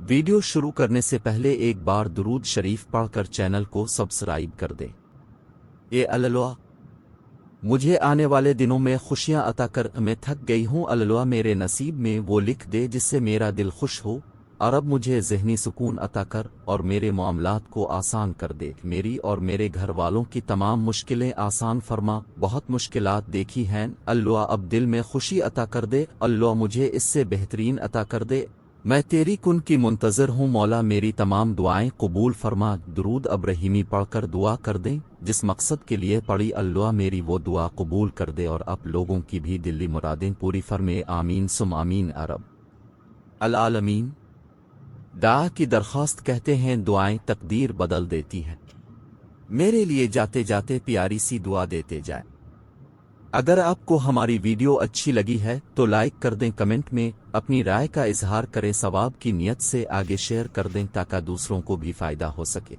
Video شروع کرنے سے پہلے ایک بار درود شریف پڑھ کر چینل کو سبسکرائب کر دیں۔ اے اللہ، مجھے آنے والے دنوں میں خوشیاں عطا کر، میں تھک گئی ہوں۔ اللہ میرے نصیب میں وہ لکھ دے جس سے میرا دل خوش ہو، اور اب مجھے ذہنی سکون عطا کر اور میرے معاملات کو آسان کر دے۔ میری اور میرے گھر والوں کی تمام مشکلیں آسان فرما، بہت مشکلات دیکھی ہیں اللہ، اب دل میں خوشی عطا کر دے۔ اللہ مجھے اس سے بہترین عطا کر دے، میں تیری کن کی منتظر ہوں۔ مولا میری تمام دعائیں قبول فرما۔ درود ابراہیمی پڑھ کر دعا کر دیں جس مقصد کے لیے پڑھی، اللہ میری وہ دعا قبول کر دے اور آپ لوگوں کی بھی دلی مرادیں پوری فرمے، آمین سم آمین۔ عرب العالمین دعا کی درخواست کہتے ہیں، دعائیں تقدیر بدل دیتی ہیں۔ میرے لیے جاتے جاتے پیاری سی دعا دیتے جائیں۔ اگر آپ کو ہماری ویڈیو اچھی لگی ہے تو لائک کر دیں، کمنٹ میں اپنی رائے کا اظہار کریں، ثواب کی نیت سے آگے شیئر کر دیں تاکہ دوسروں کو بھی فائدہ ہو سکے۔